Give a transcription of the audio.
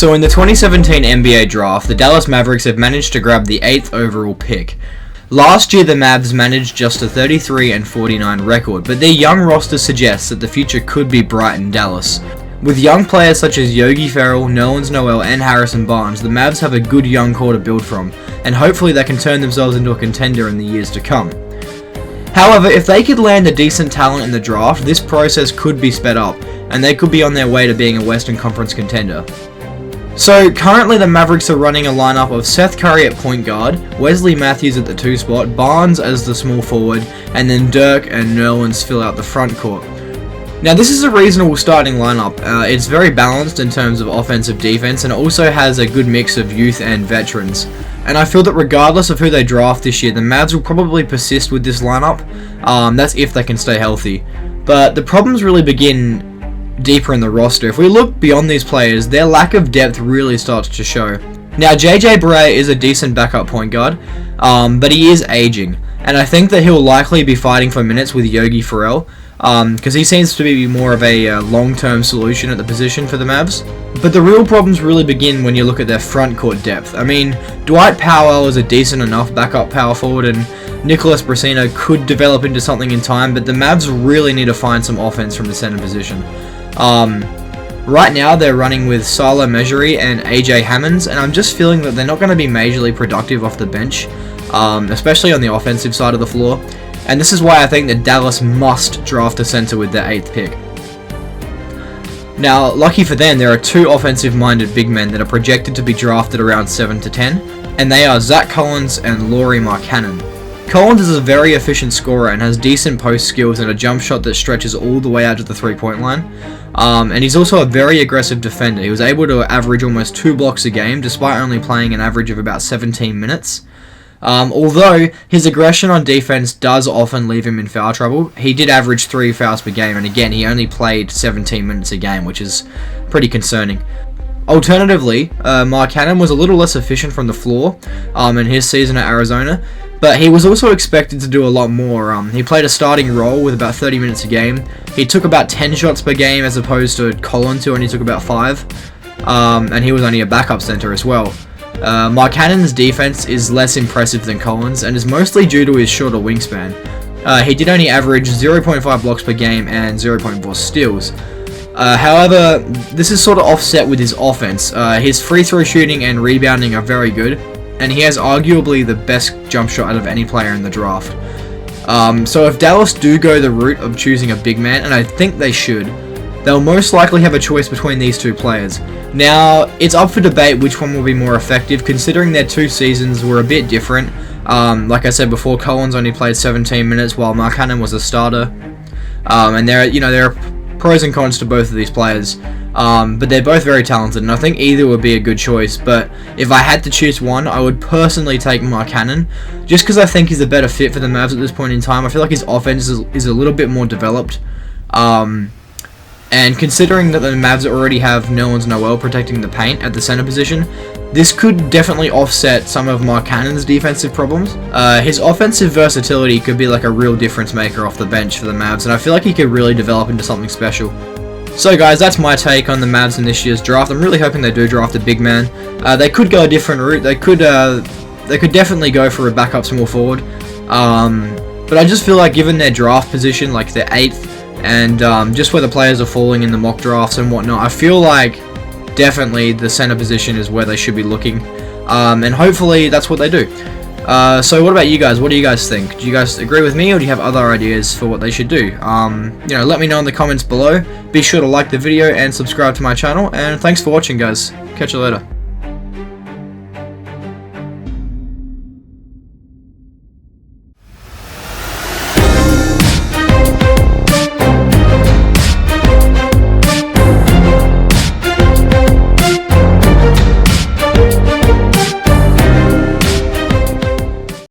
So in the 2017 NBA draft, the Dallas Mavericks have managed to grab the 8th overall pick. Last year the Mavs managed just a 33-49 record, but their young roster suggests that the future could be bright in Dallas. With young players such as Yogi Ferrell, Nerlens Noel and Harrison Barnes, the Mavs have a good young core to build from, and hopefully they can turn themselves into a contender in the years to come. However, if they could land a decent talent in the draft, this process could be sped up, and they could be on their way to being a Western Conference contender. So currently the Mavericks are running a lineup of Seth Curry at point guard, Wesley Matthews at the 2 spot, Barnes as the small forward, and then Dirk and Nerlens fill out the front court. Now this is a reasonable starting lineup. It's very balanced in terms of offensive defense, and it also has a good mix of youth and veterans. And I feel that regardless of who they draft this year, the Mavs will probably persist with this lineup. That's if they can stay healthy. But the problems really begin deeper in the roster. If we look beyond these players, their lack of depth really starts to show. Now JJ Barea is a decent backup point guard, but he is aging, and I think that he'll likely be fighting for minutes with Yogi Ferrell, because he seems to be more of a long-term solution at the position for the Mavs. But the real problems really begin when you look at their front court depth. I mean, Dwight Powell is a decent enough backup power forward, and Nicholas Brasino could develop into something in time, but the Mavs really need to find some offense from the center position. Right now they're running with Silo Mejri and AJ Hammonds, and I'm just feeling that they're not going to be majorly productive off the bench, especially on the offensive side of the floor. And this is why I think that Dallas must draft a center with their 8th pick. Now, lucky for them, there are 2 offensive-minded big men that are projected to be drafted around 7 to 10, and they are Zach Collins and Lauri Markkanen. Collins is a very efficient scorer and has decent post skills and a jump shot that stretches all the way out to the 3-point line. And he's also a very aggressive defender. He was able to average almost 2 blocks a game despite only playing an average of about 17 minutes. Although his aggression on defense does often leave him in foul trouble, he did average 3 fouls per game, and again he only played 17 minutes a game, which is pretty concerning. Alternatively, Markkanen was a little less efficient from the floor in his season at Arizona, but he was also expected to do a lot more. He played a starting role with about 30 minutes a game. He took about 10 shots per game as opposed to Collins, who only took about 5. And he was only a backup center as well. Markkanen's defense is less impressive than Collins and is mostly due to his shorter wingspan. He did only average 0.5 blocks per game and 0.4 steals. However, this is sort of offset with his offense. His free throw shooting and rebounding are very good, and he has arguably the best jump shot out of any player in the draft. So if Dallas do go the route of choosing a big man, and I think they should, they'll most likely have a choice between these 2 players. Now, it's up for debate which one will be more effective, considering their 2 seasons were a bit different. Like I said before, Collins only played 17 minutes while Markkanen was a starter. And there are pros and cons to both of these players. But they're both very talented, and I think either would be a good choice. But if I had to choose one, I would personally take Markkanen, just because I think he's a better fit for the Mavs at this point in time. I feel like his offense is a little bit more developed. And considering that the Mavs already have Nerlens Noel protecting the paint at the center position, this could definitely offset some of Markkanen's defensive problems. His offensive versatility could be like a real difference maker off the bench for the Mavs, and I feel like he could really develop into something special. So guys, that's my take on the Mavs in this year's draft. I'm really hoping they do draft a big man. They could go a different route. They could definitely go for a backup small forward. But I just feel like given their draft position, like their 8th, and just where the players are falling in the mock drafts and whatnot, I feel like definitely the center position is where they should be looking. And hopefully that's what they do. So what about you guys? What do you guys think? Do you guys agree with me, or do you have other ideas for what they should do? Let me know in the comments below. Be sure to like the video and subscribe to my channel, and thanks for watching, guys. Catch you later.